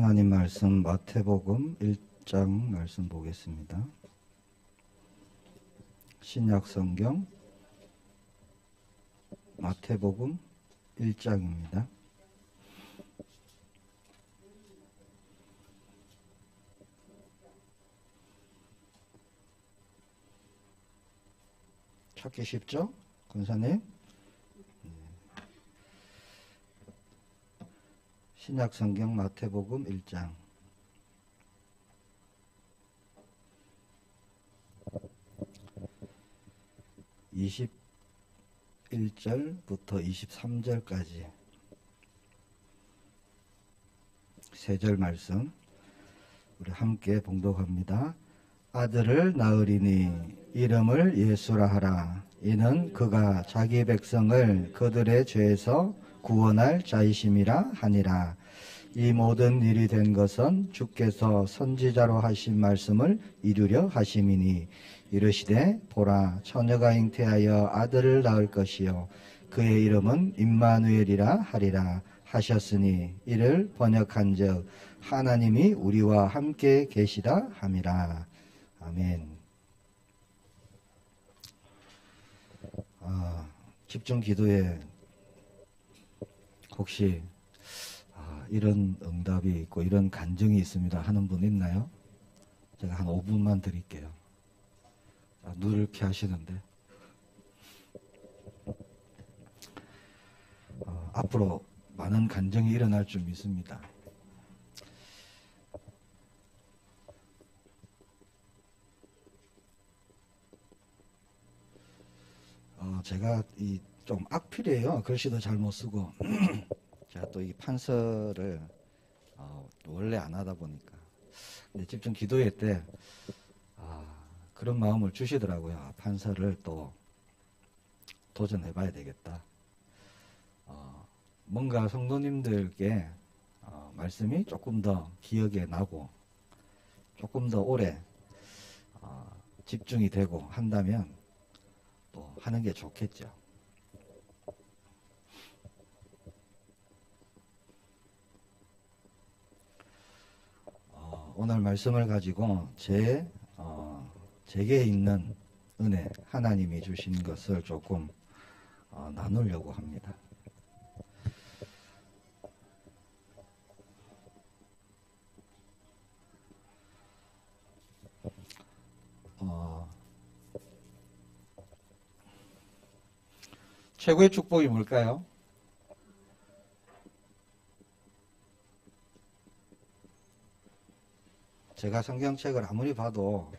하나님 말씀 마태복음 1장 말씀 보겠습니다. 신약성경 마태복음 1장입니다. 찾기 쉽죠? 권사님? 신약성경 마태복음 1장 21절부터 23절까지 세 절 말씀 우리 함께 봉독합니다. 아들을 낳으리니 이름을 예수라 하라. 이는 그가 자기 백성을 그들의 죄에서 구원할 자이심이라 하니라. 이 모든 일이 된 것은 주께서 선지자로 하신 말씀을 이루려 하심이니 이르시되 보라 처녀가 잉태하여 아들을 낳을 것이요 그의 이름은 임마누엘이라 하리라 하셨으니 이를 번역한즉 하나님이 우리와 함께 계시다 함이라. 아멘. 집중 기도에 혹시 이런 응답이 있고 이런 간증이 있습니다 하는 분 있나요? 제가 한 5분만 드릴게요. 누렇게 하시는데 앞으로 많은 간증이 일어날 줄 믿습니다. 제가 좀 악필이에요. 글씨도 잘 못 쓰고 제가 또 이 판서를 원래 안 하다 보니까 근데 집중 기도회 때 그런 마음을 주시더라고요. 판서를 또 도전해 봐야 되겠다. 뭔가 성도님들께 말씀이 조금 더 기억에 나고 조금 더 오래 집중이 되고 한다면 또 하는 게 좋겠죠. 오늘 말씀을 가지고 제게 있는 은혜, 하나님이 주신 것을 조금 나누려고 합니다. 최고의 축복이 뭘까요? 제가 성경책을 아무리 봐도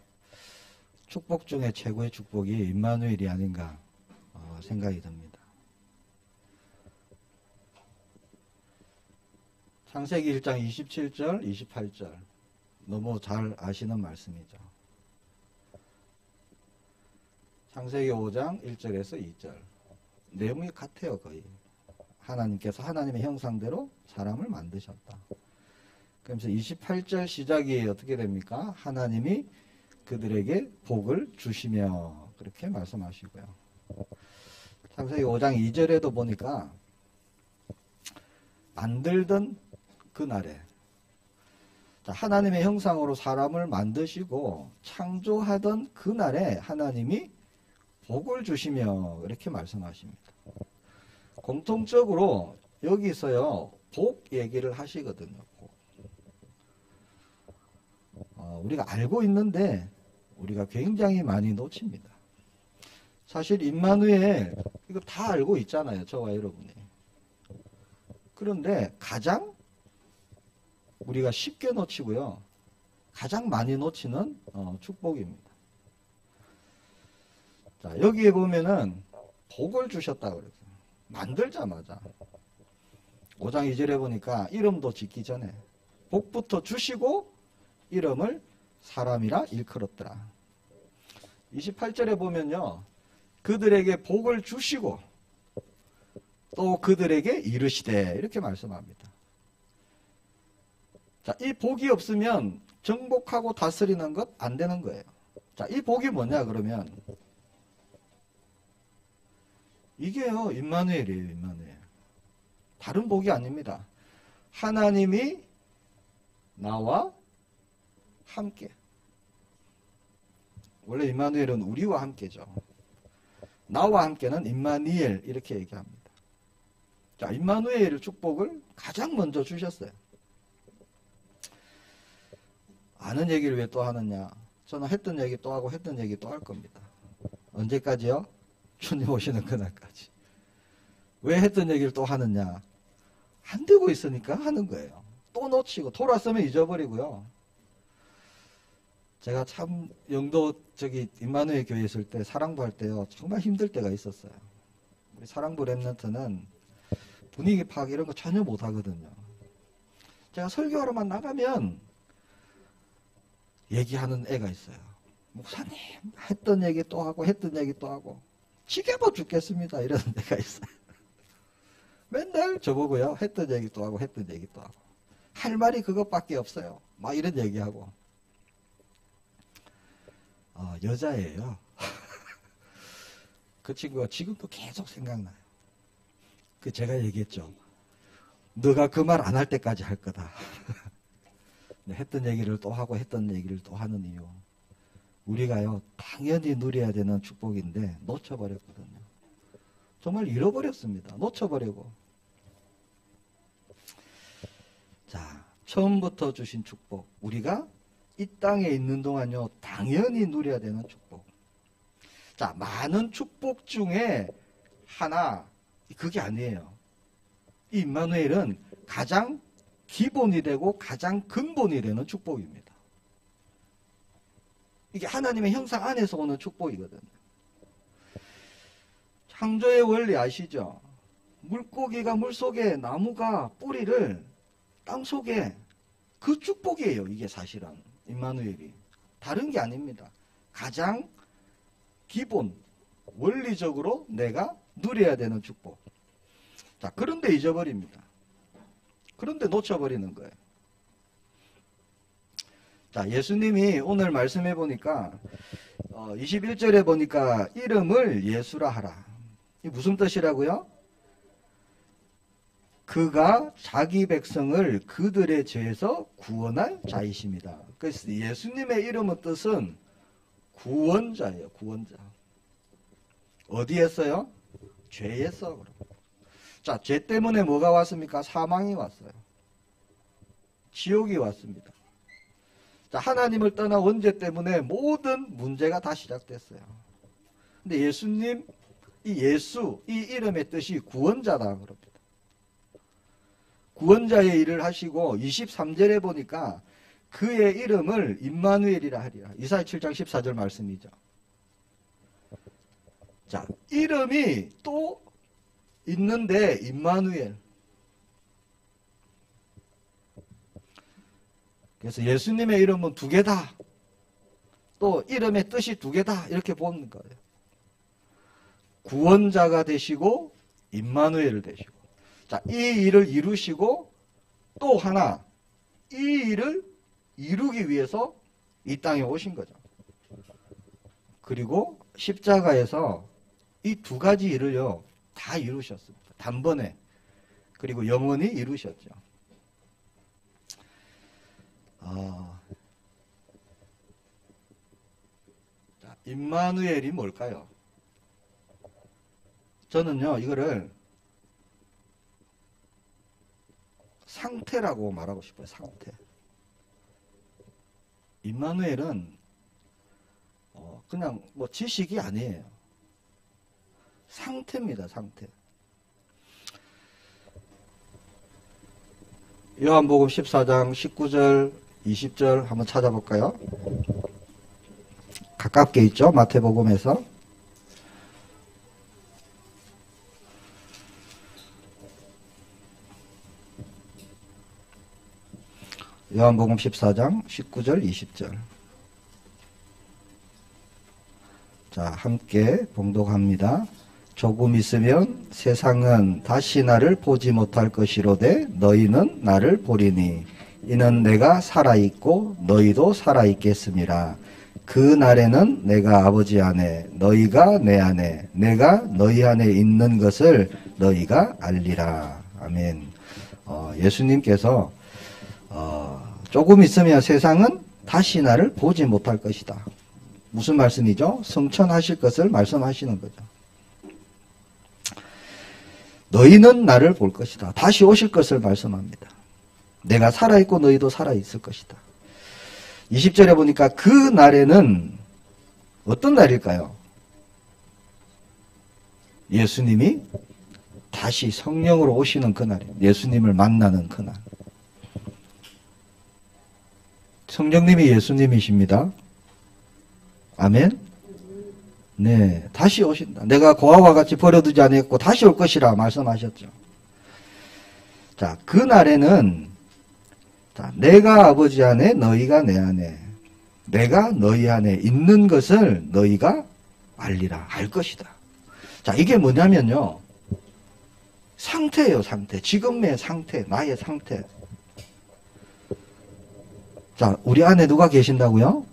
축복 중에 최고의 축복이 임마누엘이 아닌가 생각이 듭니다. 창세기 1장 27절, 28절 너무 잘 아시는 말씀이죠. 창세기 5장 1절에서 2절 내용이 같아요. 거의 하나님께서 하나님의 형상대로 사람을 만드셨다. 그러면서 28절 시작이 어떻게 됩니까? 하나님이 그들에게 복을 주시며 그렇게 말씀하시고요. 창세기 5장 2절에도 보니까 만들던 그날에 하나님의 형상으로 사람을 만드시고 창조하던 그날에 하나님이 복을 주시며 이렇게 말씀하십니다. 공통적으로 여기서요 복 얘기를 하시거든요. 우리가 알고 있는데 우리가 굉장히 많이 놓칩니다. 사실 임마누엘 이거 다 알고 있잖아요. 저와 여러분이. 그런데 가장 우리가 쉽게 놓치고요. 가장 많이 놓치는 축복입니다. 자, 여기에 보면은 복을 주셨다고 그랬어요. 만들자마자 5장 2절에 보니까 이름도 짓기 전에 복부터 주시고 이름을 사람이라 일컬었더라. 28절에 보면요. 그들에게 복을 주시고 또 그들에게 이르시되 이렇게 말씀합니다. 자, 이 복이 없으면 정복하고 다스리는 것 안 되는 거예요. 자, 이 복이 뭐냐 그러면 이게요. 임마누엘이에요. 임마누엘. 다른 복이 아닙니다. 하나님이 나와 함께. 원래 임마누엘은 우리와 함께죠. 나와 함께는 임마니엘 이렇게 얘기합니다. 자, 임마누엘 축복을 가장 먼저 주셨어요. 아는 얘기를 왜 또 하느냐? 저는 했던 얘기 또 하고 했던 얘기 또 할 겁니다. 언제까지요? 주님 오시는 그날까지. 왜 했던 얘기를 또 하느냐? 안 되고 있으니까 하는 거예요. 또 놓치고 돌았으면 잊어버리고요. 제가 참 영도 임마누엘 교회 있을 때 사랑부 할 때요 정말 힘들 때가 있었어요. 우리 사랑부 랩런트는 분위기 파악 이런 거 전혀 못 하거든요. 제가 설교하러만 나가면 얘기하는 애가 있어요. 목사님 했던 얘기 또 하고 했던 얘기 또 하고 지겨워 죽겠습니다 이러는 애가 있어요. 맨날 저보고요 했던 얘기 또 하고 했던 얘기 또 하고 할 말이 그것밖에 없어요. 막 이런 얘기하고. 여자예요. 그 친구가 지금도 계속 생각나요. 제가 얘기했죠. 너가 그 말 안 할 때까지 할 거다. 했던 얘기를 또 하고 했던 얘기를 또 하는 이유. 우리가요 당연히 누려야 되는 축복인데 놓쳐버렸거든요. 정말 잃어버렸습니다. 놓쳐버리고. 자, 처음부터 주신 축복. 우리가 이 땅에 있는 동안요 당연히 누려야 되는 축복. 자, 많은 축복 중에 하나, 그게 아니에요. 이 임마누엘은 가장 기본이 되고 가장 근본이 되는 축복입니다. 이게 하나님의 형상 안에서 오는 축복이거든요. 창조의 원리 아시죠? 물고기가 물속에, 나무가 뿌리를 땅속에, 그 축복이에요. 이게 사실은 임마누엘이. 다른 게 아닙니다. 가장 기본, 원리적으로 내가 누려야 되는 축복. 자, 그런데 잊어버립니다. 그런데 놓쳐버리는 거예요. 자, 예수님이 오늘 말씀해 보니까 21절에 보니까 이름을 예수라 하라. 이 무슨 뜻이라고요? 그가 자기 백성을 그들의 죄에서 구원할 자이십니다. 그래서 예수님의 이름의 뜻은 구원자예요. 구원자. 어디에서요? 죄에서. 자, 죄 때문에 뭐가 왔습니까? 사망이 왔어요. 지옥이 왔습니다. 자, 하나님을 떠난 원죄 때문에 모든 문제가 다 시작됐어요. 근데 예수님, 이 예수, 이 이름의 뜻이 구원자다 그럽니다. 구원자의 일을 하시고 23절에 보니까 그의 이름을 임마누엘이라 하리라. 이사야 7장 14절 말씀이죠. 자, 이름이 또 있는데 임마누엘. 그래서 예수님의 이름은 두 개다. 또 이름의 뜻이 두 개다. 이렇게 보는 거예요. 구원자가 되시고 임마누엘을 되시고. 자, 이 일을 이루시고 또 하나 이 일을 이루기 위해서 이 땅에 오신 거죠. 그리고 십자가에서 이 두 가지 일을요 다 이루셨습니다. 단번에. 그리고 영원히 이루셨죠. 자, 임마누엘이 뭘까요? 저는요 이거를 상태라고 말하고 싶어요. 상태. 임마누엘은 그냥 뭐 지식이 아니에요. 상태입니다. 상태. 요한복음 14장 19절 20절 한번 찾아볼까요? 가깝게 있죠. 마태복음에서. 요한복음 14장 19절 20절. 자, 함께 봉독합니다. 조금 있으면 세상은 다시 나를 보지 못할 것이로되 너희는 나를 보리니 이는 내가 살아있고 너희도 살아있겠음이라. 그 날에는 내가 아버지 안에 너희가 내 안에 내가 너희 안에 있는 것을 너희가 알리라. 아멘. 예수님께서 조금 있으면 세상은 다시 나를 보지 못할 것이다. 무슨 말씀이죠? 성천하실 것을 말씀하시는 거죠. 너희는 나를 볼 것이다. 다시 오실 것을 말씀합니다. 내가 살아있고 너희도 살아있을 것이다. 20절에 보니까 그 날에는 어떤 날일까요? 예수님이 다시 성령으로 오시는 그날이에요. 예수님을 만나는 그날. 성령님이 예수님이십니다. 아멘. 네, 다시 오신다. 내가 고아와 같이 버려두지 않았고 다시 올 것이라 말씀하셨죠. 자, 그 날에는 자, 내가 아버지 안에 너희가 내 안에 내가 너희 안에 있는 것을 너희가 알리라. 알 것이다. 자, 이게 뭐냐면요. 상태예요, 상태. 지금의 상태, 나의 상태. 자, 우리 안에 누가 계신다고요?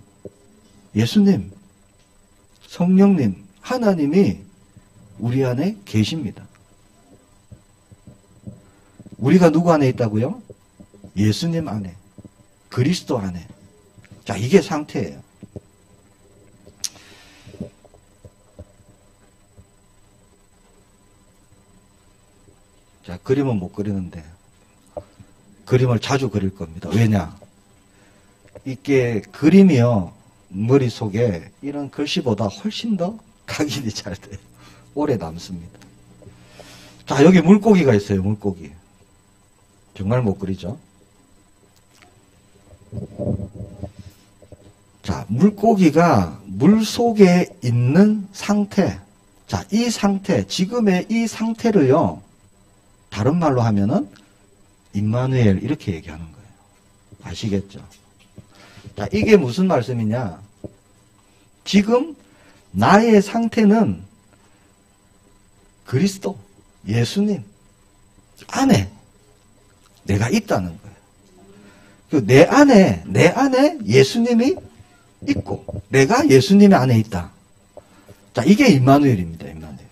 예수님, 성령님, 하나님이 우리 안에 계십니다. 우리가 누구 안에 있다고요? 예수님 안에, 그리스도 안에. 자, 이게 상태예요. 자, 그림은 못 그리는데 그림을 자주 그릴 겁니다. 왜냐? 이게 그림이요, 머릿속에 이런 글씨보다 훨씬 더 각인이 잘 돼요. 오래 남습니다. 자, 여기 물고기가 있어요. 물고기. 정말 못 그리죠? 자, 물고기가 물속에 있는 상태. 자, 이 상태, 지금의 이 상태를요, 다른 말로 하면은 임마누엘 이렇게 얘기하는 거예요. 아시겠죠? 자, 이게 무슨 말씀이냐? 지금 나의 상태는 그리스도, 예수님 안에 내가 있다는 거예요. 내 안에 예수님이 있고 내가 예수님 안에 있다. 자, 이게 임마누엘입니다. 임마누엘.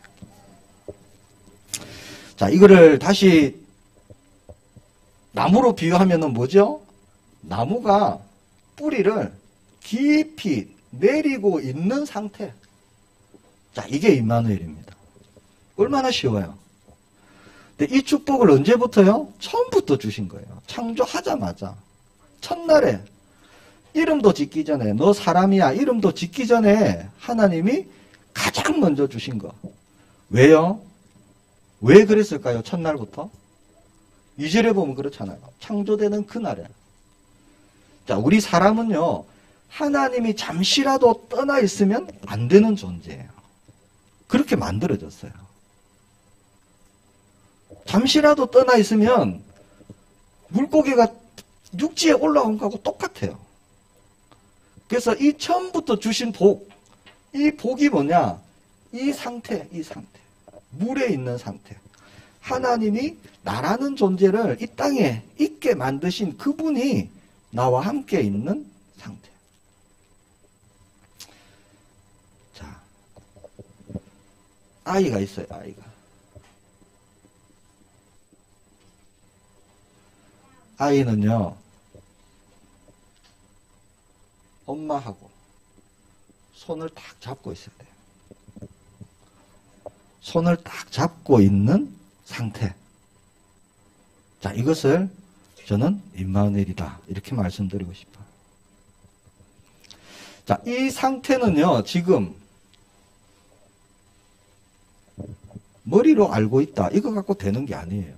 자, 이거를 다시 나무로 비유하면은 뭐죠? 나무가 뿌리를 깊이 내리고 있는 상태. 자, 이게 임마누엘입니다. 얼마나 쉬워요. 근데 이 축복을 언제부터요? 처음부터 주신 거예요. 창조하자마자. 첫날에 이름도 짓기 전에, 너 사람이야 이름도 짓기 전에 하나님이 가장 먼저 주신 거. 왜요? 왜 그랬을까요? 첫날부터? 2절에 보면 그렇잖아요. 창조되는 그날에. 자, 우리 사람은요, 하나님이 잠시라도 떠나 있으면 안 되는 존재예요. 그렇게 만들어졌어요. 잠시라도 떠나 있으면 물고기가 육지에 올라온 거하고 똑같아요. 그래서 이 처음부터 주신 복, 이 복이 뭐냐? 이 상태. 물에 있는 상태. 하나님이 나라는 존재를 이 땅에 있게 만드신 그분이 나와 함께 있는 상태. 자, 아이가 있어요, 아이가. 아이는요, 엄마하고 손을 딱 잡고 있어야 돼요. 손을 딱 잡고 있는 상태. 자, 이것을 저는 임마누엘이다 이렇게 말씀드리고 싶어요. 자, 이 상태는요, 지금 머리로 알고 있다 이거 갖고 되는 게 아니에요.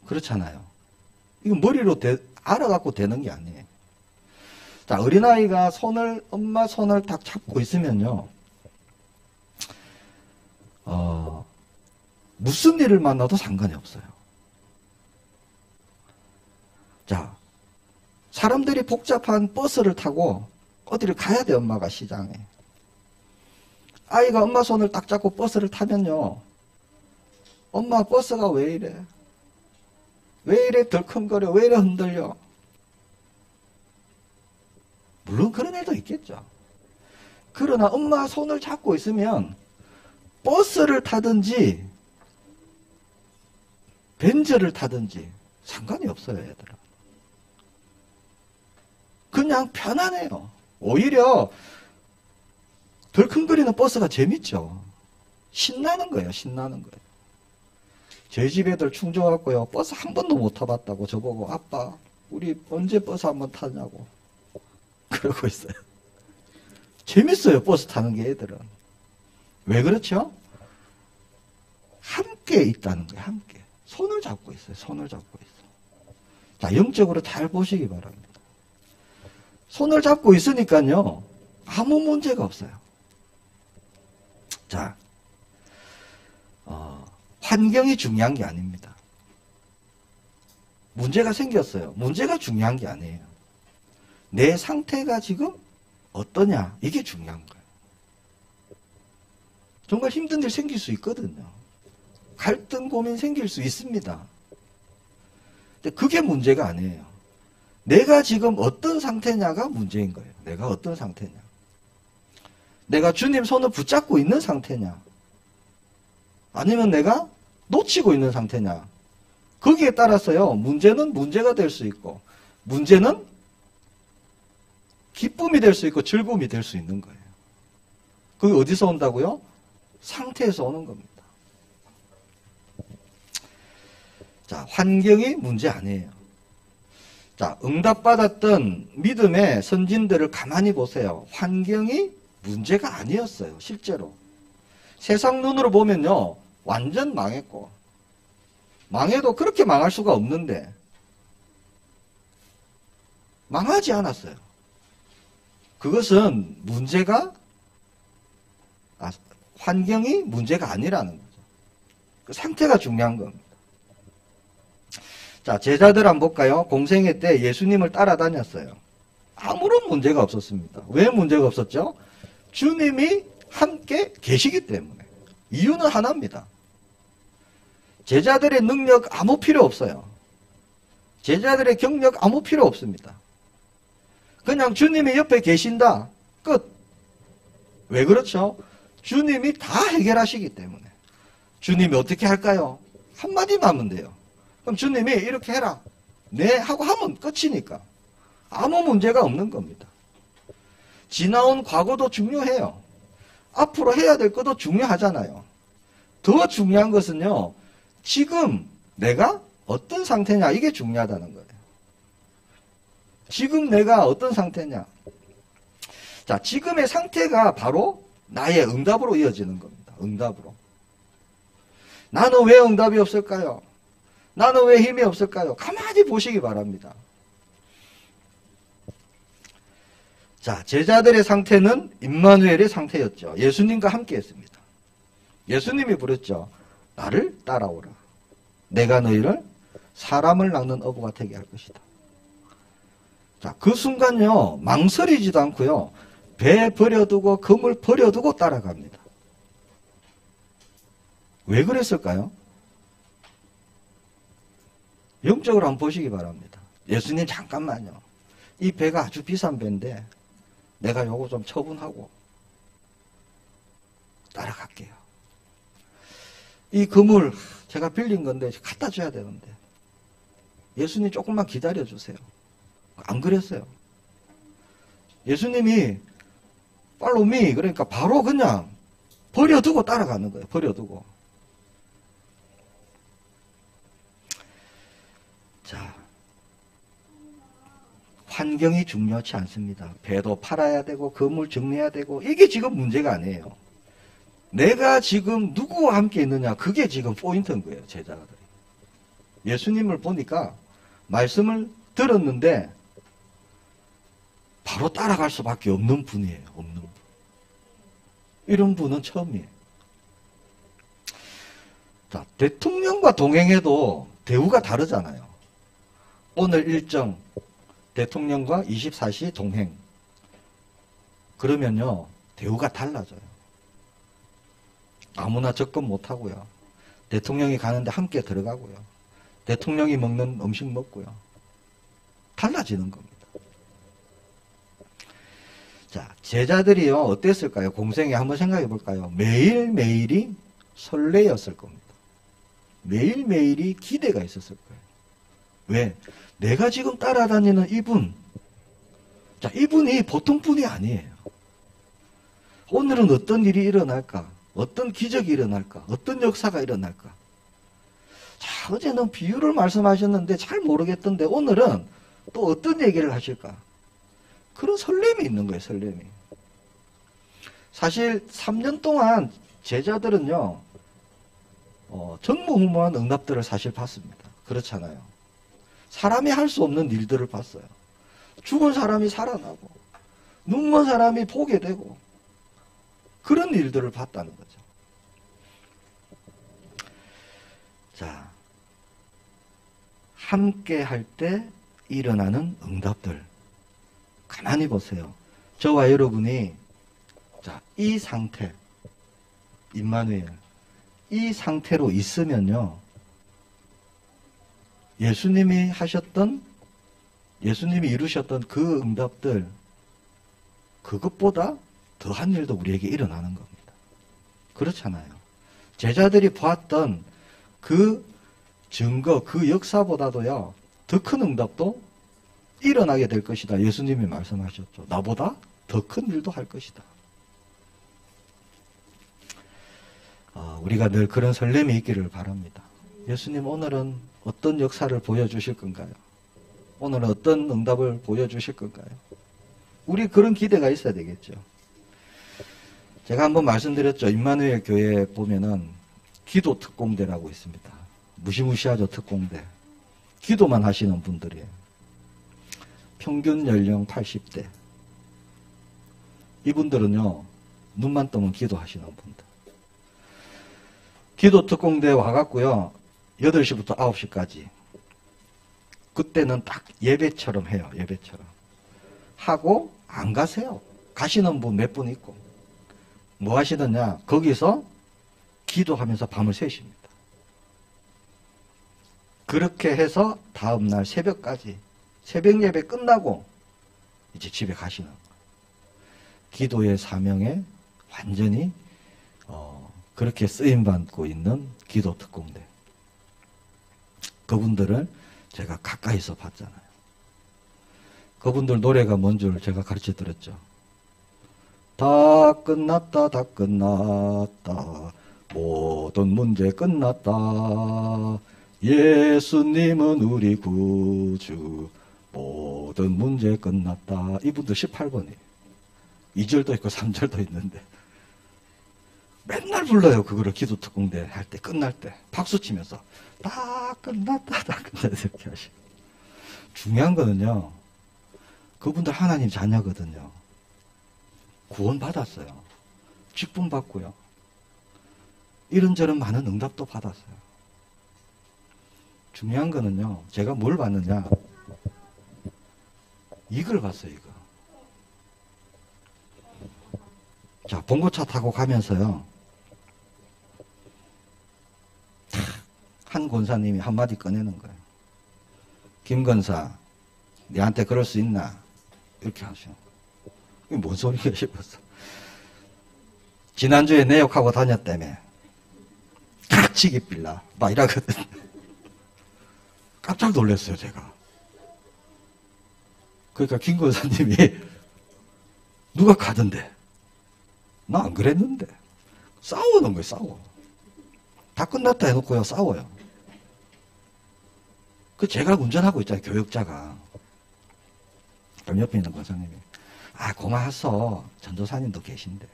그렇잖아요. 이거 머리로 알아갖고 되는 게 아니에요. 자, 어린아이가 엄마 손을 딱 잡고 있으면요, 무슨 일을 만나도 상관이 없어요. 자, 사람들이 복잡한 버스를 타고 어디를 가야 돼, 엄마가 시장에. 아이가 엄마 손을 딱 잡고 버스를 타면요, 엄마 버스가 왜 이래? 왜 이래 덜컹거려? 왜 이래 흔들려? 물론 그런 애도 있겠죠. 그러나 엄마 손을 잡고 있으면 버스를 타든지 벤츠를 타든지 상관이 없어요, 얘들아. 그냥 편안해요. 오히려 덜컹거리는 버스가 재밌죠. 신나는 거예요. 신나는 거예요. 저희 집 애들 충주 왔고요. 버스 한 번도 못 타봤다고 저보고 아빠 우리 언제 버스 한번 타냐고 그러고 있어요. 재밌어요. 버스 타는 게 애들은. 왜 그렇죠? 함께 있다는 거예요. 함께. 손을 잡고 있어요. 손을 잡고 있어. 자, 영적으로 잘 보시기 바랍니다. 손을 잡고 있으니까요. 아무 문제가 없어요. 자, 환경이 중요한 게 아닙니다. 문제가 생겼어요. 문제가 중요한 게 아니에요. 내 상태가 지금 어떠냐? 이게 중요한 거예요. 정말 힘든 일 생길 수 있거든요. 갈등, 고민 생길 수 있습니다. 근데 그게 문제가 아니에요. 내가 지금 어떤 상태냐가 문제인 거예요. 내가 어떤 상태냐. 내가 주님 손을 붙잡고 있는 상태냐. 아니면 내가 놓치고 있는 상태냐. 거기에 따라서요. 문제는 문제가 될 수 있고 문제는 기쁨이 될 수 있고 즐거움이 될 수 있는 거예요. 그게 어디서 온다고요? 상태에서 오는 겁니다. 자, 환경이 문제 아니에요. 자, 응답받았던 믿음의 선진들을 가만히 보세요. 환경이 문제가 아니었어요. 실제로. 세상 눈으로 보면요. 완전 망했고 망해도 그렇게 망할 수가 없는데 망하지 않았어요. 그것은 문제가 환경이 문제가 아니라는 거죠. 그 상태가 중요한 겁니다. 자, 제자들 한번 볼까요? 공생애 때 예수님을 따라다녔어요. 아무런 문제가 없었습니다. 왜 문제가 없었죠? 주님이 함께 계시기 때문에. 이유는 하나입니다. 제자들의 능력 아무 필요 없어요. 제자들의 경력 아무 필요 없습니다. 그냥 주님이 옆에 계신다. 끝. 왜 그렇죠? 주님이 다 해결하시기 때문에. 주님이 어떻게 할까요? 한마디만 하면 돼요. 그럼 주님이 이렇게 해라. 네 하고 하면 끝이니까. 아무 문제가 없는 겁니다. 지나온 과거도 중요해요. 앞으로 해야 될 것도 중요하잖아요. 더 중요한 것은요. 지금 내가 어떤 상태냐 이게 중요하다는 거예요. 지금 내가 어떤 상태냐. 자, 지금의 상태가 바로 나의 응답으로 이어지는 겁니다. 응답으로. 나는 왜 응답이 없을까요? 나는 왜 힘이 없을까요? 가만히 보시기 바랍니다. 자, 제자들의 상태는 임마누엘의 상태였죠. 예수님과 함께 했습니다. 예수님이 부르셨죠. 나를 따라오라. 내가 너희를 사람을 낚는 어부가 되게 할 것이다. 자, 그 순간요. 망설이지도 않고요. 배 버려두고 그물 버려두고 따라갑니다. 왜 그랬을까요? 영적으로 한번 보시기 바랍니다. 예수님 잠깐만요. 이 배가 아주 비싼 배인데 내가 요거 좀 처분하고 따라갈게요. 이 그물 제가 빌린 건데 갖다 줘야 되는데 예수님 조금만 기다려 주세요. 안 그랬어요. 예수님이 팔로우 미 그러니까 바로 그냥 버려두고 따라가는 거예요. 버려두고. 자, 환경이 중요하지 않습니다. 배도 팔아야 되고 건물 정리해야 되고 이게 지금 문제가 아니에요. 내가 지금 누구와 함께 있느냐 그게 지금 포인트인 거예요. 제자들이. 예수님을 보니까 말씀을 들었는데 바로 따라갈 수밖에 없는 분이에요. 없는 분. 이런 분은 처음이에요. 자, 대통령과 동행해도 대우가 다르잖아요. 오늘 일정 대통령과 24시 동행. 그러면요. 대우가 달라져요. 아무나 접근 못하고요. 대통령이 가는데 함께 들어가고요. 대통령이 먹는 음식 먹고요. 달라지는 겁니다. 자, 제자들이요. 어땠을까요? 공생에 한번 생각해 볼까요? 매일매일이 설레였을 겁니다. 매일매일이 기대가 있었을 거예요. 왜? 내가 지금 따라다니는 이분, 자, 이분이 보통 분이 아니에요. 오늘은 어떤 일이 일어날까? 어떤 기적이 일어날까? 어떤 역사가 일어날까? 자, 어제는 비유를 말씀하셨는데 잘 모르겠던데 오늘은 또 어떤 얘기를 하실까? 그런 설렘이 있는 거예요, 설렘이. 사실 3년 동안 제자들은요, 전무후무한 응답들을 사실 봤습니다. 그렇잖아요. 사람이 할 수 없는 일들을 봤어요. 죽은 사람이 살아나고, 눈먼 사람이 보게 되고, 그런 일들을 봤다는 거죠. 자, 함께 할 때 일어나는 응답들. 가만히 보세요. 저와 여러분이, 자, 이 상태, 임마누엘, 이 상태로 있으면요, 예수님이 이루셨던 그 응답들, 그것보다 더한 일도 우리에게 일어나는 겁니다. 그렇잖아요. 제자들이 보았던 그 증거, 그 역사보다도요, 더 큰 응답도 일어나게 될 것이다. 예수님이 말씀하셨죠. 나보다 더 큰 일도 할 것이다. 우리가 늘 그런 설렘이 있기를 바랍니다. 예수님 오늘은 어떤 역사를 보여주실 건가요? 오늘은 어떤 응답을 보여주실 건가요? 우리 그런 기대가 있어야 되겠죠. 제가 한번 말씀드렸죠. 임마누엘 교회에 보면은 기도 특공대라고 있습니다. 무시무시하죠, 특공대. 기도만 하시는 분들이에요. 평균 연령 80대. 이분들은요, 눈만 뜨면 기도하시는 분들. 기도 특공대 와갖고요, 8시부터 9시까지. 그때는 딱 예배처럼 해요, 예배처럼. 하고, 안 가세요. 가시는 분 몇 분 있고. 뭐 하시느냐? 거기서 기도하면서 밤을 새십니다. 그렇게 해서 다음날 새벽까지, 새벽 예배 끝나고 이제 집에 가시는 거예요. 기도의 사명에 완전히 그렇게 쓰임받고 있는 기도 특공대. 그분들을 제가 가까이서 봤잖아요. 그분들 노래가 뭔 줄 제가 가르쳐 드렸죠. 다 끝났다, 다 끝났다. 모든 문제 끝났다. 예수님은 우리 구주. 모든 문제 끝났다. 이분들 18번이에요. 2절도 있고 3절도 있는데. 맨날 불러요. 그거를 기도 특공대 할 때, 끝날 때. 박수 치면서. 다 끝났다, 다 끝났다. 이렇게 하시고. 중요한 거는요. 그분들 하나님 자녀거든요. 구원 받았어요. 직분 받고요. 이런저런 많은 응답도 받았어요. 중요한 거는요. 제가 뭘 봤느냐. 이걸 봤어요, 이거. 자, 봉고차 타고 가면서요. 한 권사님이 한마디 꺼내는 거예요. 김 권사, 네한테 그럴 수 있나? 이렇게 하셔. 이게 뭔 소리야 싶었어. 지난주에 내 욕하고 다녔다며. 깍지기 빌라. 막 이러거든. 깜짝 놀랐어요, 제가. 그러니까 김 권사님이 누가 가던데? 나 안 그랬는데. 싸우는 거예요, 싸워. 다 끝났다 해놓고요, 싸워요. 그 제가 운전하고 있잖아요, 교역자가. 그럼 옆에 있는 권사님이. 아, 고마웠어. 전도사님도 계신데.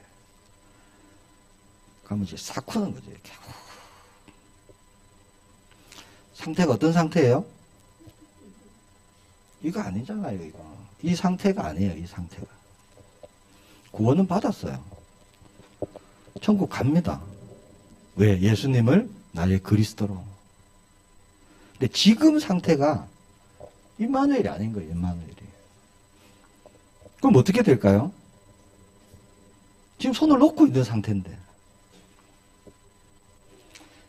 그러면 이제 싹 크는 거죠, 이렇게. 상태가 어떤 상태예요? 이거 아니잖아요, 이거. 이 상태가 아니에요, 이 상태가. 구원은 받았어요. 천국 갑니다. 왜? 예수님을 나의 그리스도로. 근데 지금 상태가 임마누엘이 아닌 거예요, 임마누엘이. 그럼 어떻게 될까요? 지금 손을 놓고 있는 상태인데.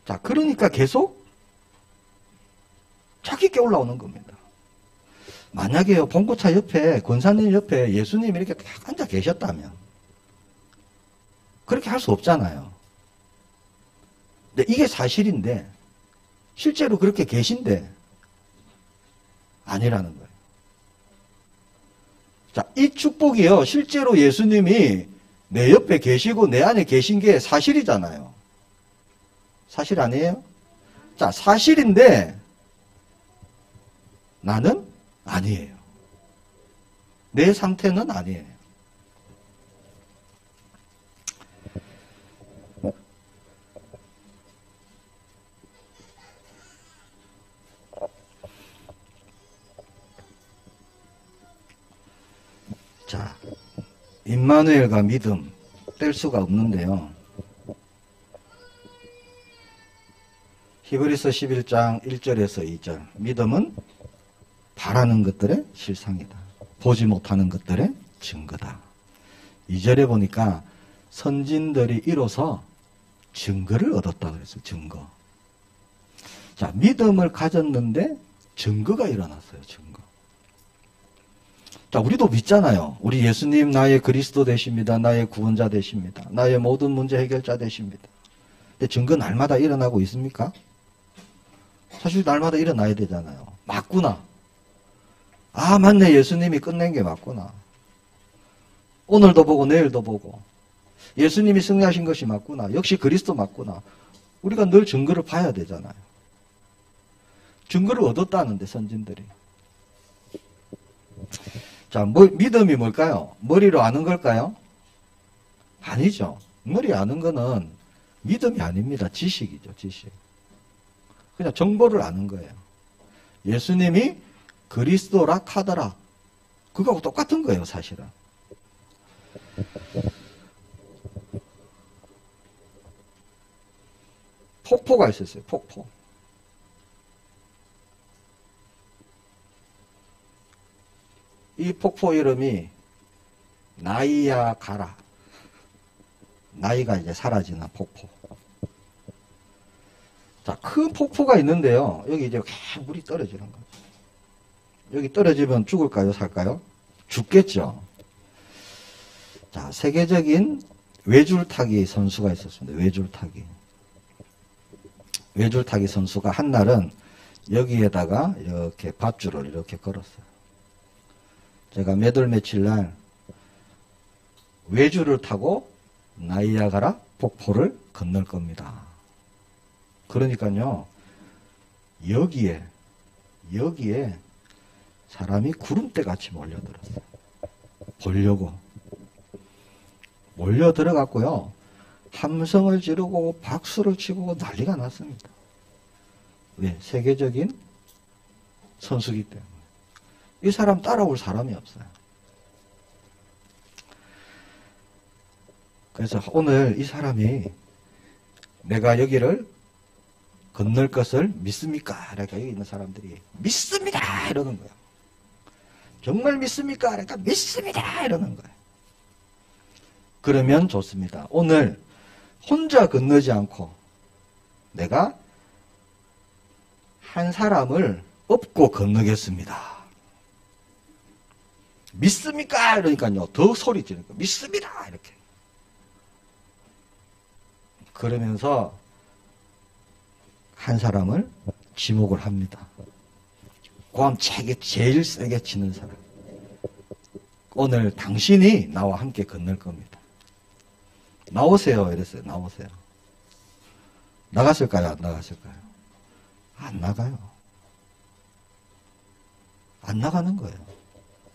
자, 그러니까 계속 자기 게 올라오는 겁니다. 만약에요, 봉고차 옆에, 권사님 옆에 예수님이 이렇게 딱 앉아 계셨다면, 그렇게 할 수 없잖아요. 근데 이게 사실인데, 실제로 그렇게 계신데, 아니라는 거예요. 자, 이 축복이요. 실제로 예수님이 내 옆에 계시고 내 안에 계신 게 사실이잖아요. 사실 아니에요? 자, 사실인데 나는 아니에요. 내 상태는 아니에요. 자, 임마누엘과 믿음 뗄 수가 없는데요. 히브리서 11장 1절에서 2절. 믿음은 바라는 것들의 실상이다. 보지 못하는 것들의 증거다. 2절에 보니까 선진들이 이로써 증거를 얻었다 그랬어요. 증거. 자, 믿음을 가졌는데 증거가 일어났어요. 증거. 자, 우리도 믿잖아요. 우리 예수님 나의 그리스도 되십니다. 나의 구원자 되십니다. 나의 모든 문제 해결자 되십니다. 근데 증거 날마다 일어나고 있습니까? 사실 날마다 일어나야 되잖아요. 맞구나. 아, 맞네. 예수님이 끝낸 게 맞구나. 오늘도 보고 내일도 보고. 예수님이 승리하신 것이 맞구나. 역시 그리스도 맞구나. 우리가 늘 증거를 봐야 되잖아요. 증거를 얻었다는데 선진들이. 자, 믿음이 뭘까요? 머리로 아는 걸까요? 아니죠. 머리 아는 거는 믿음이 아닙니다. 지식이죠. 지식. 그냥 정보를 아는 거예요. 예수님이 그리스도라 카더라. 그거하고 똑같은 거예요. 사실은. 폭포가 있었어요. 폭포. 이 폭포 이름이 나이아가라. 나이가 이제 사라지는 폭포. 자, 큰 폭포가 있는데요. 여기 이제 계속 물이 떨어지는 거죠. 여기 떨어지면 죽을까요? 살까요? 죽겠죠. 자, 세계적인 외줄타기 선수가 있었습니다. 외줄타기. 외줄타기 선수가 한날은 여기에다가 이렇게 밧줄을 이렇게 걸었어요. 제가 몇 월 며칠 날 외줄을 타고 나이아가라 폭포를 건널 겁니다. 그러니까요, 여기에 사람이 구름대 같이 몰려들었어요. 보려고. 몰려들어갔고요, 함성을 지르고 박수를 치고 난리가 났습니다. 왜? 세계적인 선수기 때문에. 이 사람 따라올 사람이 없어요. 그래서 오늘 이 사람이 내가 여기를 건널 것을 믿습니까? 그러니까 여기 있는 사람들이 믿습니다! 이러는 거예요. 정말 믿습니까? 그러니까 믿습니다! 이러는 거예요. 그러면 좋습니다. 오늘 혼자 건너지 않고 내가 한 사람을 업고 건너겠습니다. 믿습니까? 이러니까요, 더 소리 지르니까 믿습니다! 이렇게. 그러면서 한 사람을 지목을 합니다. 고함 제일 세게 치는 사람. 오늘 당신이 나와 함께 건널 겁니다. 나오세요. 이랬어요. 나오세요. 나갔을까요? 안 나갔을까요? 안 나가요. 안 나가는 거예요.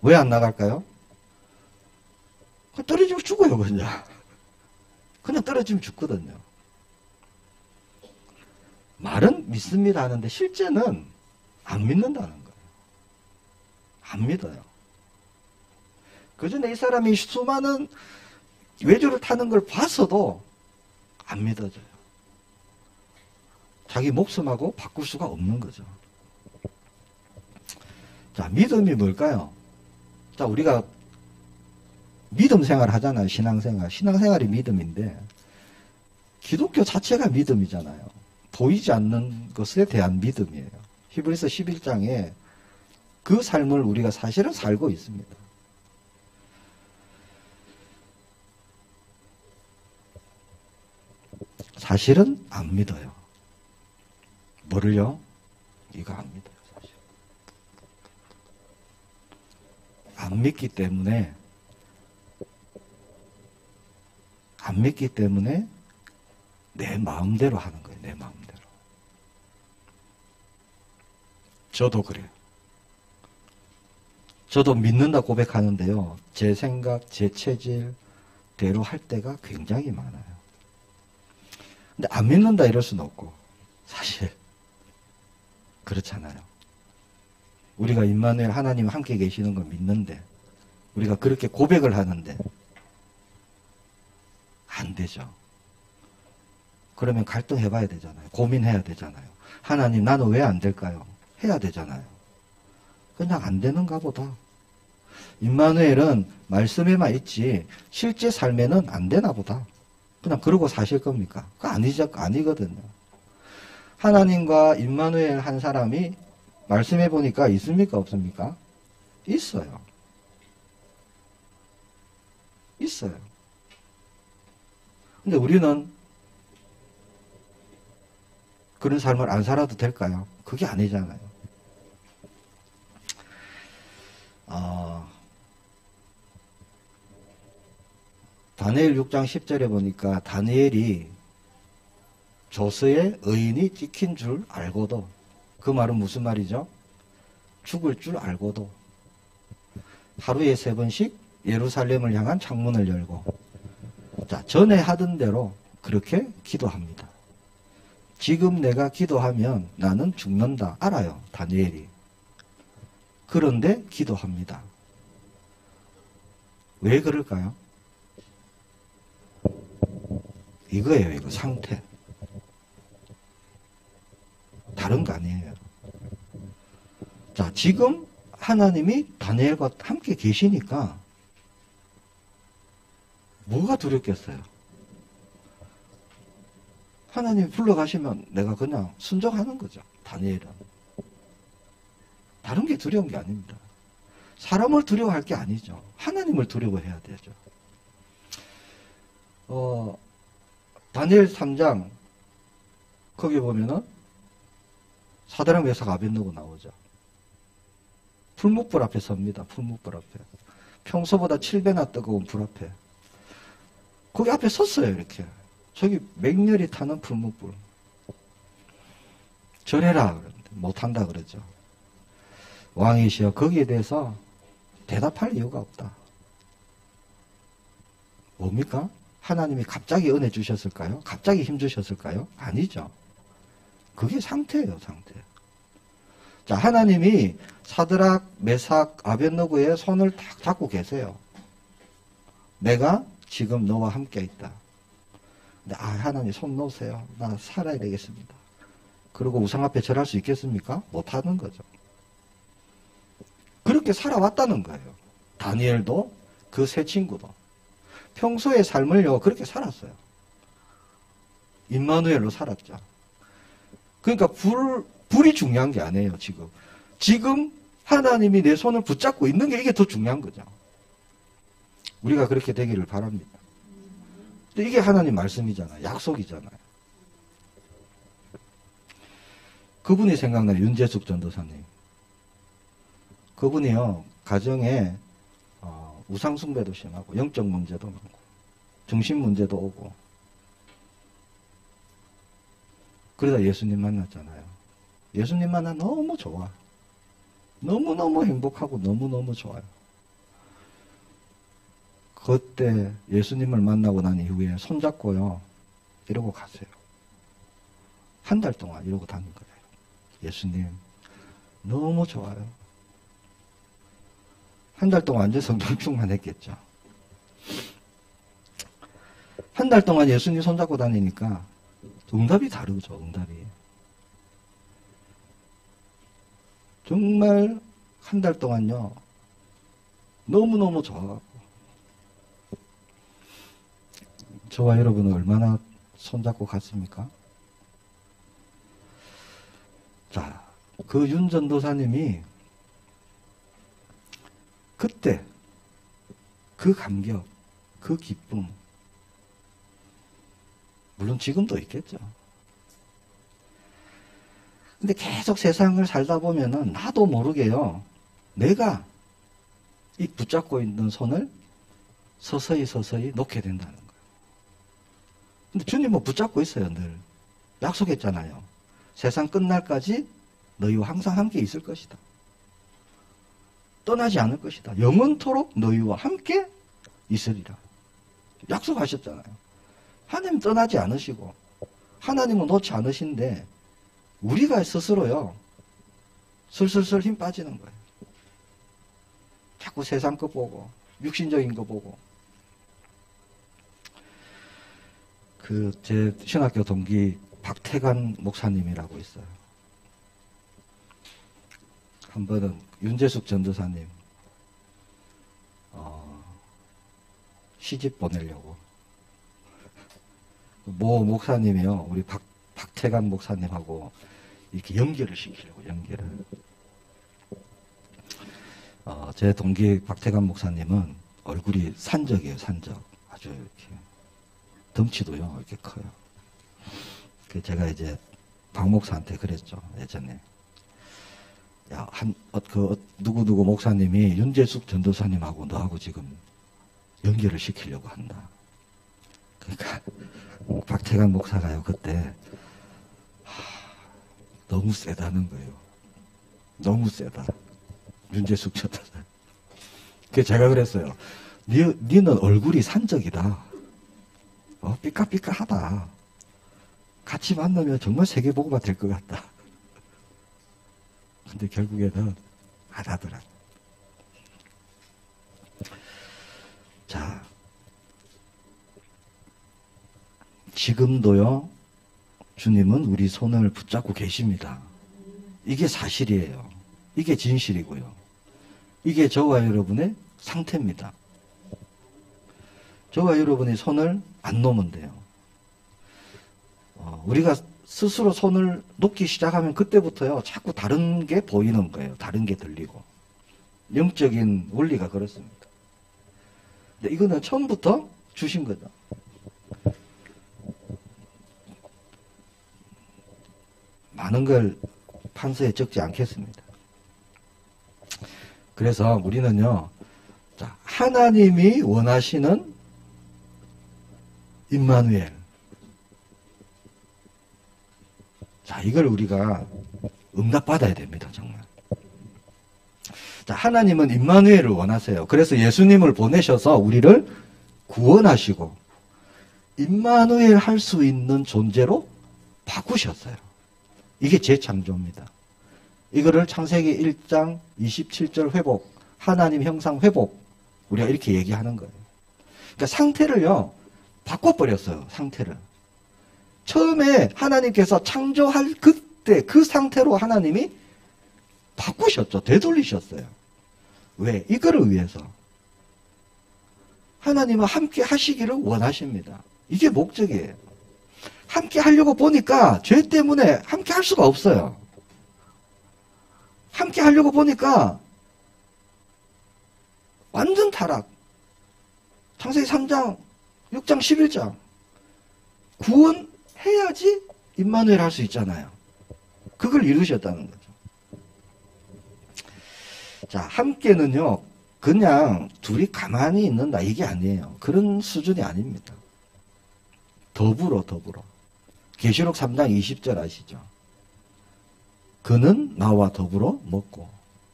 왜 안 나갈까요? 떨어지면 죽어요, 그냥. 그냥 떨어지면 죽거든요. 말은 믿습니다 하는데 실제는 안 믿는다는 거예요. 안 믿어요. 그 전에 이 사람이 수많은 외주를 타는 걸 봤어도 안 믿어져요. 자기 목숨하고 바꿀 수가 없는 거죠. 자, 믿음이 뭘까요? 자, 우리가 믿음 생활 하잖아요. 신앙생활. 신앙생활이 믿음인데 기독교 자체가 믿음이잖아요. 보이지 않는 것에 대한 믿음이에요. 히브리서 11장에 그 삶을 우리가 사실은 살고 있습니다. 사실은 안 믿어요. 뭐를요? 이거 안 믿어요. 사실. 안 안 믿기 때문에 내 마음대로 하는 거예요. 내 마음대로. 저도 그래요. 저도 믿는다 고백하는데요. 제 생각, 제 체질대로 할 때가 굉장히 많아요. 근데 안 믿는다 이럴 수는 없고 사실 그렇잖아요. 우리가 임마누엘 하나님 함께 계시는 걸 믿는데 우리가 그렇게 고백을 하는데 안 되죠. 그러면 갈등해봐야 되잖아요. 고민해야 되잖아요. 하나님 나는 왜 안 될까요? 해야 되잖아요. 그냥 안 되는가 보다. 임마누엘은 말씀에만 있지 실제 삶에는 안 되나 보다. 그냥 그러고 사실 겁니까? 그거 아니거든요. 하나님과 임마누엘 한 사람이 말씀해 보니까 있습니까? 없습니까? 있어요. 있어요. 근데 우리는 그런 삶을 안 살아도 될까요? 그게 아니잖아요. 다니엘 6장 10절에 보니까 다니엘이 조서에 의인이 찍힌 줄 알고도, 그 말은 무슨 말이죠? 죽을 줄 알고도 하루에 3번씩 예루살렘을 향한 창문을 열고, 자, 전에 하던 대로 그렇게 기도합니다. 지금 내가 기도하면 나는 죽는다 알아요, 다니엘이. 그런데 기도합니다. 왜 그럴까요? 이거예요, 이거 상태. 다른 거 아니에요. 자, 지금 하나님이 다니엘과 함께 계시니까 뭐가 두렵겠어요? 하나님 불러가시면 내가 그냥 순종하는 거죠, 다니엘은. 다른 게 두려운 게 아닙니다. 사람을 두려워할 게 아니죠. 하나님을 두려워해야 되죠. 다니엘 3장 거기 보면은 사드락 메삭 아벳느고 나오죠. 풀무불 앞에 섭니다. 풀무불 앞에. 평소보다 7배나 뜨거운 불 앞에. 거기 앞에 섰어요, 이렇게. 저기 맹렬히 타는 풀무불. 절해라 그러는데 못한다 그러죠. 왕이시여 거기에 대해서 대답할 이유가 없다. 뭡니까? 하나님이 갑자기 은혜 주셨을까요? 갑자기 힘 주셨을까요? 아니죠. 그게 상태예요, 상태. 자, 하나님이 사드락, 메삭, 아벳느고의 손을 탁 잡고 계세요. 내가 지금 너와 함께 있다. 근데 하나님 손 놓으세요. 나 살아야 되겠습니다. 그리고 우상 앞에 절할 수 있겠습니까? 못하는 거죠. 그렇게 살아왔다는 거예요. 다니엘도 그 세 친구도. 평소의 삶을요, 그렇게 살았어요. 임마누엘로 살았죠. 그러니까 불이 중요한 게 아니에요, 지금. 지금 하나님이 내 손을 붙잡고 있는 게 이게 더 중요한 거죠. 우리가 그렇게 되기를 바랍니다. 근데 이게 하나님 말씀이잖아요. 약속이잖아요. 그분이 생각나요, 윤재숙 전도사님. 그분이요, 가정에 우상숭배도 심하고 영적 문제도 많고 정신 문제도 오고 그러다 예수님 만났잖아요. 예수님 만나 너무 좋아. 너무너무 행복하고 너무너무 좋아요. 그때 예수님을 만나고 난 이후에 손잡고요, 이러고 가세요. 한 달 동안 이러고 다닌 거예요. 예수님 너무 좋아요. 한 달 동안 완전 성령 충만했겠죠. 한 달 동안 예수님 손잡고 다니니까 응답이 다르죠, 응답이. 정말 한 달 동안요, 너무너무 좋아갖고. 저와 여러분은 얼마나 손잡고 갔습니까? 자, 그 윤 전도사님이 그때 그 감격, 그 기쁨, 물론 지금도 있겠죠. 근데 계속 세상을 살다 보면은 나도 모르게요, 내가 이 붙잡고 있는 손을 서서히 서서히 놓게 된다는 거예요. 근데 주님은 붙잡고 있어요, 늘. 약속했잖아요. 세상 끝날까지 너희와 항상 함께 있을 것이다. 떠나지 않을 것이다. 영원토록 너희와 함께 있으리라. 약속하셨잖아요. 하나님 떠나지 않으시고 하나님은 놓지 않으신데 우리가 스스로요 슬슬슬 힘 빠지는 거예요. 자꾸 세상 거 보고 육신적인 거 보고. 제 신학교 동기 박태관 목사님이라고 있어요. 한 번은 윤재숙 전도사님 시집 보내려고 모 목사님이요 우리 박태관 목사님하고 이렇게 연결을 시키려고 연결을. 제 동기 박태관 목사님은 얼굴이 산적이에요, 산적. 아주 이렇게 덩치도요 이렇게 커요. 제가 이제 박 목사한테 그랬죠 예전에. 야, 누구누구 목사님이 윤재숙 전도사님하고 너하고 지금 연결을 시키려고 한다. 그러니까 박태관 목사가요 그때 너무 세다는 거예요. 너무 세다. 윤재숙 전도사. 그래서 제가 그랬어요. 니는 얼굴이 산적이다. 삐까삐까하다. 같이 만나면 정말 세계보고가 될 것 같다. 근데 결국에는 안 하더라. 자, 지금도요, 주님은 우리 손을 붙잡고 계십니다. 이게 사실이에요. 이게 진실이고요. 이게 저와 여러분의 상태입니다. 저와 여러분이 손을 안 놓으면 돼요. 우리가 스스로 손을 놓기 시작하면 그때부터요, 자꾸 다른 게 보이는 거예요. 다른 게 들리고. 영적인 원리가 그렇습니다. 근데 이거는 처음부터 주신 거죠. 많은 걸 판서에 적지 않겠습니다. 그래서 우리는요, 자, 하나님이 원하시는 임마누엘. 자, 이걸 우리가 응답받아야 됩니다, 정말. 자, 하나님은 임마누엘을 원하세요. 그래서 예수님을 보내셔서 우리를 구원하시고, 임마누엘 할 수 있는 존재로 바꾸셨어요. 이게 재창조입니다. 이거를 창세기 1장 27절 회복, 하나님 형상 회복, 우리가 이렇게 얘기하는 거예요. 그러니까 상태를요, 바꿔버렸어요, 상태를. 처음에 하나님께서 창조할 그때 그 상태로 하나님이 바꾸셨죠. 되돌리셨어요. 왜? 이거를 위해서. 하나님은 함께 하시기를 원하십니다. 이게 목적이에요. 함께 하려고 보니까 죄 때문에 함께 할 수가 없어요. 함께 하려고 보니까 완전 타락. 창세기 3장, 6장, 11장. 구원해야지 임마누엘 할 수 있잖아요. 그걸 이루셨다는 거죠. 자, 함께는요, 그냥 둘이 가만히 있는다, 이게 아니에요. 그런 수준이 아닙니다. 더불어. 계시록 3장 20절 아시죠? 그는 나와 더불어 먹고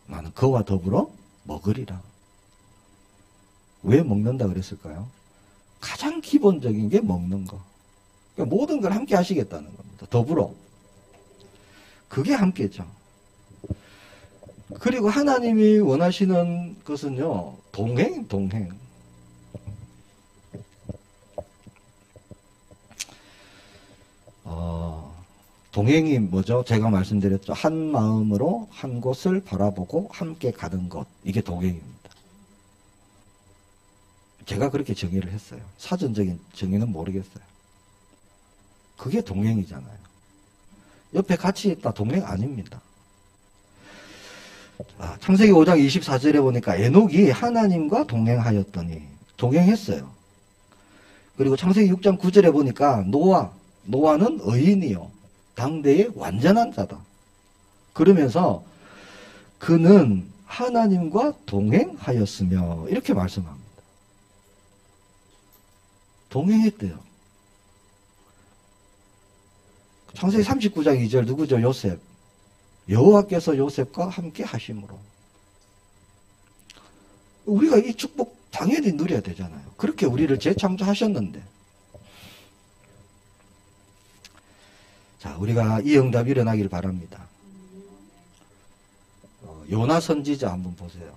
나는 그와 더불어 먹으리라. 왜 먹는다 그랬을까요? 가장 기본적인 게 먹는 거. 그러니까 모든 걸 함께 하시겠다는 겁니다. 더불어. 그게 함께죠. 그리고 하나님이 원하시는 것은요, 동행. 동행이 뭐죠? 제가 말씀드렸죠. 한 마음으로 한 곳을 바라보고 함께 가는 것. 이게 동행입니다. 제가 그렇게 정의를 했어요. 사전적인 정의는 모르겠어요. 그게 동행이잖아요. 옆에 같이 있다 동행 아닙니다. 자, 창세기 5장 24절에 보니까 에녹이 하나님과 동행하였더니 동행했어요. 그리고 창세기 6장 9절에 보니까 노아는 의인이요 당대의 완전한 자다. 그러면서 그는 하나님과 동행하였으며 이렇게 말씀합니다. 동행했대요. 창세기 39장 2절 누구죠? 요셉. 여호와께서 요셉과 함께 하심으로. 우리가 이 축복 당연히 누려야 되잖아요. 그렇게 우리를 재창조하셨는데. 자, 우리가 이 응답이 일어나길 바랍니다. 요나 선지자 한번 보세요.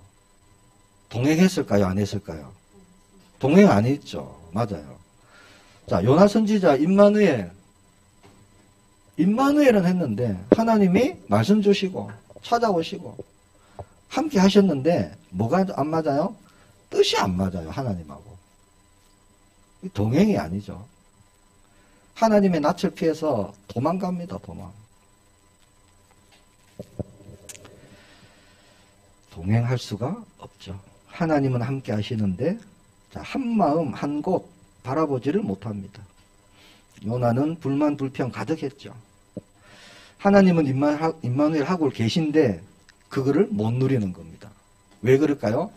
동행했을까요? 안 했을까요? 동행 안 했죠. 맞아요. 자, 요나 선지자 임마누엘은 했는데 하나님이 말씀 주시고 찾아오시고 함께 하셨는데 뭐가 안 맞아요? 뜻이 안 맞아요. 하나님하고. 동행이 아니죠. 하나님의 낯을 피해서 도망갑니다. 동행할 수가 없죠. 하나님은 함께 하시는데 한 마음 한 곳 바라보지를 못합니다. 요나는 불만 불평 가득했죠. 하나님은 임마누엘 하고 계신데 그거를 못 누리는 겁니다. 왜 그럴까요?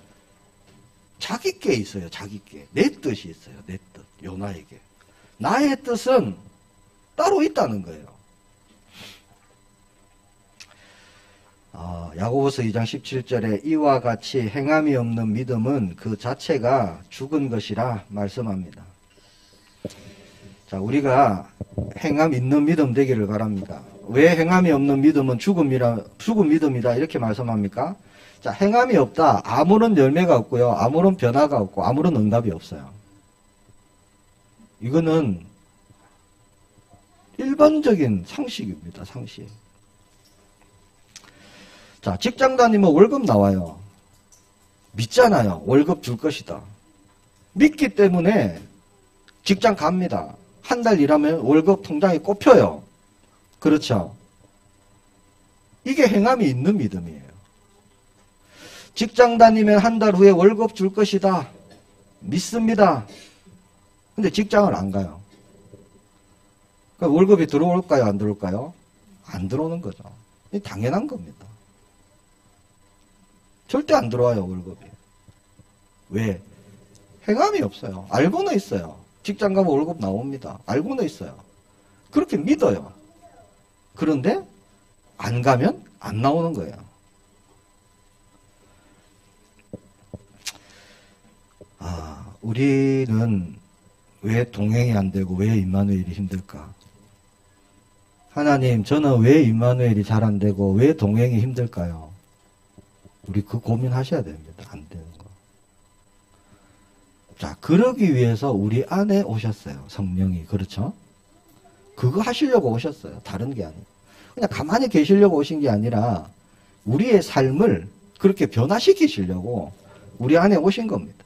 자기 께 있어요. 자기 께. 내 뜻이 있어요. 내 뜻. 요나에게. 나의 뜻은 따로 있다는 거예요. 야고보서 2장 17절에 이와 같이 행함이 없는 믿음은 그 자체가 죽은 것이라 말씀합니다. 자, 우리가 행함 있는 믿음 되기를 바랍니다. 왜 행함이 없는 믿음은 죽은 믿음이다 이렇게 말씀합니까? 자, 행함이 없다. 아무런 열매가 없고요. 아무런 변화가 없고 아무런 응답이 없어요. 이거는 일반적인 상식입니다. 상식. 자, 직장 다니면 월급 나와요. 믿잖아요. 월급 줄 것이다. 믿기 때문에 직장 갑니다. 한 달 일하면 월급 통장에 꼽혀요. 그렇죠? 이게 행함이 있는 믿음이에요. 직장 다니면 한 달 후에 월급 줄 것이다. 믿습니다. 근데 직장을 안 가요. 그러니까 월급이 들어올까요? 안 들어올까요? 안 들어오는 거죠. 당연한 겁니다. 절대 안 들어와요, 월급이. 왜? 행함이 없어요. 알고는 있어요. 직장 가면 월급 나옵니다. 알고는 있어요. 그렇게 믿어요. 그런데 안 가면 안 나오는 거예요. 우리는 왜 동행이 안 되고 왜 임마누엘이 힘들까? 하나님, 저는 왜 임마누엘이 잘 안 되고 왜 동행이 힘들까요? 우리 그 고민하셔야 됩니다. 안 되는 거. 자, 그러기 위해서 우리 안에 오셨어요. 성령이. 그렇죠? 그거 하시려고 오셨어요. 다른 게 아니에요. 그냥 가만히 계시려고 오신 게 아니라 우리의 삶을 그렇게 변화시키시려고 우리 안에 오신 겁니다.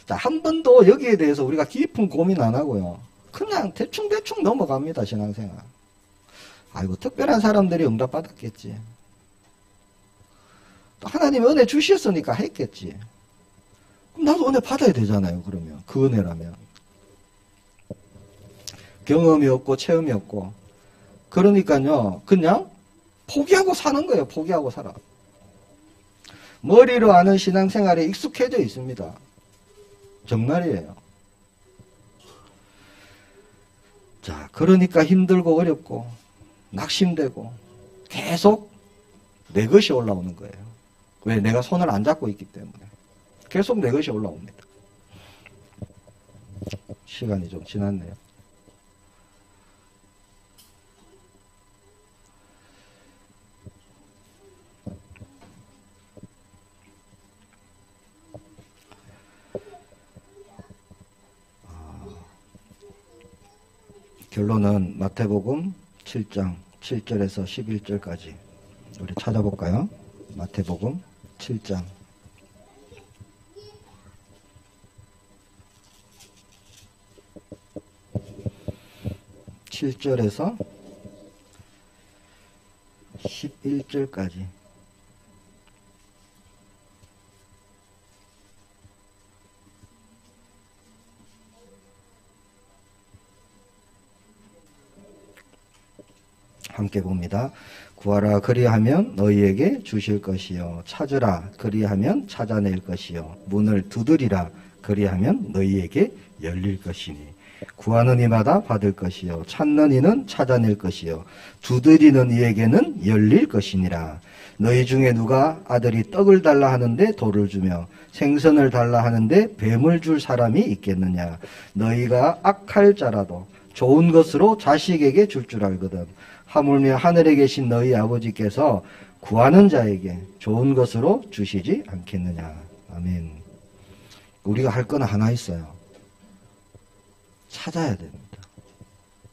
자, 한 번도 여기에 대해서 우리가 깊은 고민 안 하고요. 그냥 대충 넘어갑니다. 신앙생활. 아이고, 특별한 사람들이 응답받았겠지. 또 하나님이 은혜 주셨으니까 했겠지. 그럼 나도 은혜 받아야 되잖아요. 그러면 그 은혜라면. 경험이 없고 체험이 없고 그러니까요. 그냥 포기하고 사는 거예요. 포기하고 살아. 머리로 아는 신앙생활에 익숙해져 있습니다. 정말이에요. 자, 그러니까 힘들고 어렵고 낙심되고 계속 내 것이 올라오는 거예요. 왜? 내가 손을 안 잡고 있기 때문에. 계속 내 것이 올라옵니다. 시간이 좀 지났네요. 결론은 마태복음 7장 7절에서 11절까지 우리 찾아볼까요? 마태복음 7장 7절에서 11절까지. 함께 봅니다. 구하라 그리하면 너희에게 주실 것이요 찾으라 그리하면 찾아낼 것이요 문을 두드리라 그리하면 너희에게 열릴 것이니 구하는 이마다 받을 것이요 찾는 이는 찾아낼 것이요 두드리는 이에게는 열릴 것이니라. 너희 중에 누가 아들이 떡을 달라 하는데 돌을 주며 생선을 달라 하는데 뱀을 줄 사람이 있겠느냐. 너희가 악할 자라도 좋은 것으로 자식에게 줄 줄 알거든. 하물며 하늘에 계신 너희 아버지께서 구하는 자에게 좋은 것으로 주시지 않겠느냐. 아멘. 우리가 할 건 하나 있어요. 찾아야 됩니다.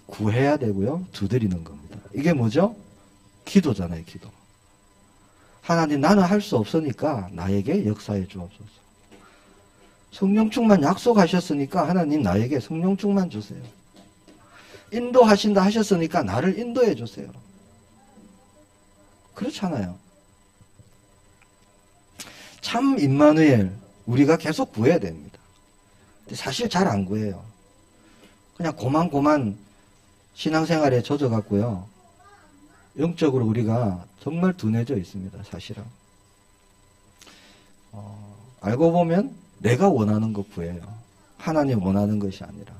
구해야 되고요. 두드리는 겁니다. 이게 뭐죠? 기도잖아요. 기도. 하나님 나는 할 수 없으니까 나에게 역사해 주옵소서. 성령 충만 약속하셨으니까 하나님 나에게 성령 충만 주세요. 인도하신다 하셨으니까 나를 인도해 주세요. 그렇잖아요. 참 임마누엘 우리가 계속 구해야 됩니다. 근데 사실 잘 안 구해요. 그냥 고만고만 신앙생활에 젖어갖고요. 영적으로 우리가 정말 둔해져 있습니다. 사실은. 알고 보면 내가 원하는 것 구해요. 하나님 원하는 것이 아니라.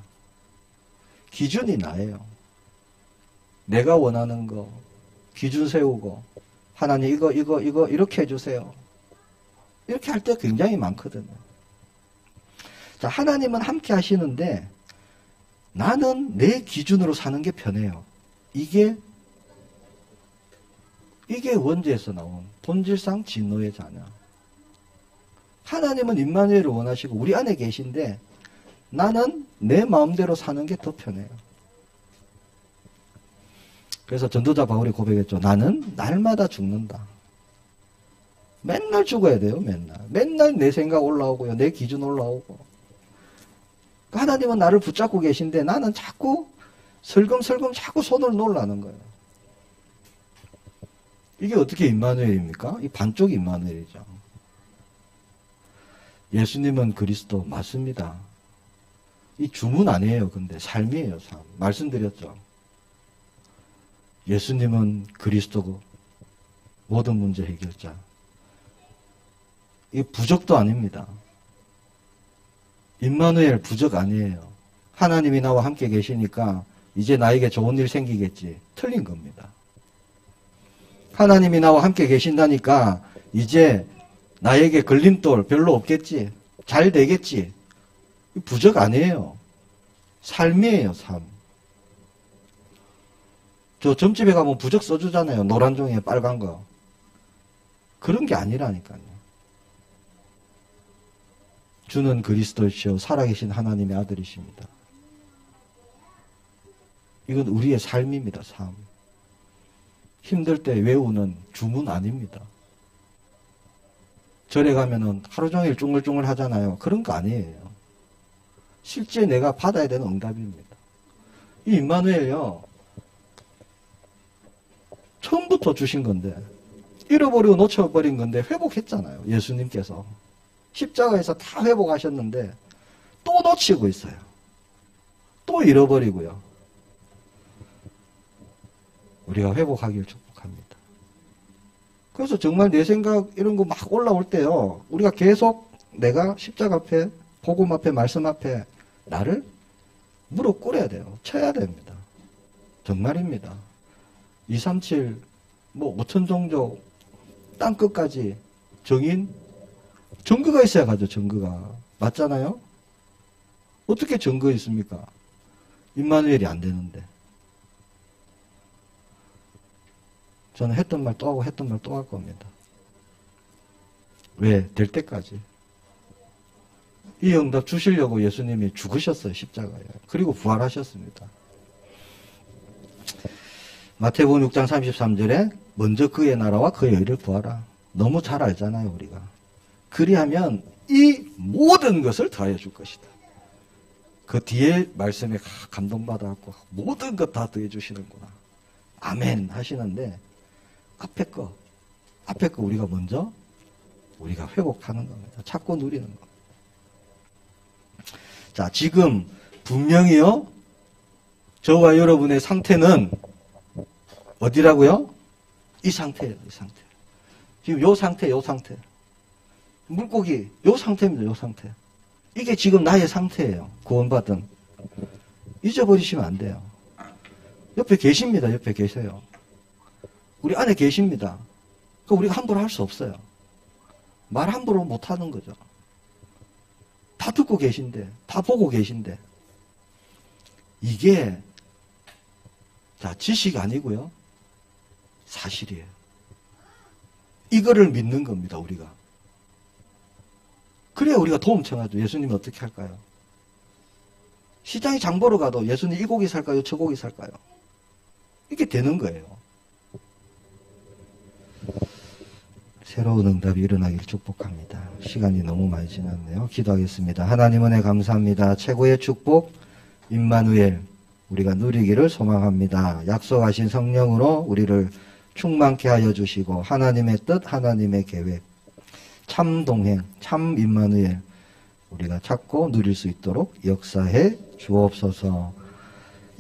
기준이 나예요. 내가 원하는 거 기준 세우고 하나님 이거 이렇게 해주세요. 이렇게 할 때 굉장히 많거든요. 자, 하나님은 함께 하시는데 나는 내 기준으로 사는 게 편해요. 이게 원죄에서 나온 본질상 진노의 자녀. 하나님은 임마누엘을 원하시고 우리 안에 계신데 나는 내 마음대로 사는 게 더 편해요. 그래서 전도자 바울이 고백했죠. 나는 날마다 죽는다. 맨날 죽어야 돼요. 맨날 내 생각 올라오고요. 내 기준 올라오고. 하나님은 나를 붙잡고 계신데 나는 자꾸 슬금슬금 자꾸 손을 놓으려는 거예요. 이게 어떻게 임마누엘입니까? 이 반쪽이 임마누엘이죠. 예수님은 그리스도 맞습니다. 이 주문 아니에요. 근데 삶이에요. 삶. 말씀드렸죠. 예수님은 그리스도고 모든 문제 해결자. 이 부적도 아닙니다. 임마누엘 부적 아니에요. 하나님이 나와 함께 계시니까 이제 나에게 좋은 일 생기겠지. 틀린 겁니다. 하나님이 나와 함께 계신다니까 이제 나에게 걸림돌 별로 없겠지. 잘 되겠지. 부적 아니에요. 삶이에요. 삶. 저 점집에 가면 부적 써주잖아요. 노란 종이에 빨간 거. 그런 게 아니라니까요. 주는 그리스도시요 살아계신 하나님의 아들이십니다. 이건 우리의 삶입니다. 삶. 힘들 때 외우는 주문 아닙니다. 절에 가면은 하루 종일 쫑글쫑글 하잖아요. 그런 거 아니에요. 실제 내가 받아야 되는 응답입니다. 이 임마누엘요. 처음부터 주신 건데 잃어버리고 놓쳐버린 건데 회복했잖아요. 예수님께서. 십자가에서 다 회복하셨는데 또 놓치고 있어요. 또 잃어버리고요. 우리가 회복하기를 축복합니다. 그래서 정말 내 생각 이런 거 막 올라올 때요. 우리가 계속 내가 십자가 앞에 복음 앞에 말씀 앞에 나를 무릎 꿇어야 돼요. 쳐야 됩니다. 정말입니다. 237 뭐 5천 종족 땅끝까지 정인 증거가 있어야 가죠. 증거가. 맞잖아요. 어떻게 증거 있습니까? 임마누엘이 안 되는데. 저는 했던 말 또 하고 했던 말 또 할 겁니다. 왜? 될 때까지. 이 응답 주시려고 예수님이 죽으셨어요. 십자가에. 그리고 부활하셨습니다. 마태복음 6장 33절에 먼저 그의 나라와 그의 의를 구하라. 너무 잘 알잖아요. 우리가. 그리하면 이 모든 것을 더하여 줄 것이다. 그 뒤에 말씀에 감동받아갖고 모든 것 다 더해 주시는구나. 아멘 하시는데 앞에 거 우리가 먼저 우리가 회복하는 겁니다. 찾고 누리는 겁니다. 자, 지금 분명히요 저와 여러분의 상태는 어디라고요? 이 상태예요. 이 상태. 지금 요 상태, 요 상태. 물고기 요 상태입니다. 요 상태. 이게 지금 나의 상태예요. 구원받은. 잊어버리시면 안 돼요. 옆에 계십니다. 옆에 계세요. 우리 안에 계십니다. 그러니까 우리가 함부로 할 수 없어요. 말 함부로 못 하는 거죠. 다 듣고 계신데, 다 보고 계신데. 이게, 자, 지식 아니고요. 사실이에요. 이거를 믿는 겁니다, 우리가. 그래야 우리가 도움 청하죠. 예수님이 어떻게 할까요? 시장에 장 보러 가도 예수님 이 고기 살까요? 저 고기 살까요? 이렇게 되는 거예요. 새로운 응답이 일어나기를 축복합니다. 시간이 너무 많이 지났네요. 기도하겠습니다. 하나님 은혜 감사합니다. 최고의 축복 임마누엘 우리가 누리기를 소망합니다. 약속하신 성령으로 우리를 충만케 하여 주시고 하나님의 뜻, 하나님의 계획, 참 동행, 참 임마누엘 우리가 찾고 누릴 수 있도록 역사해 주옵소서.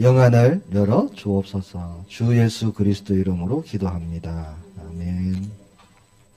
영안을 열어 주옵소서. 주 예수 그리스도 이름으로 기도합니다. 아멘.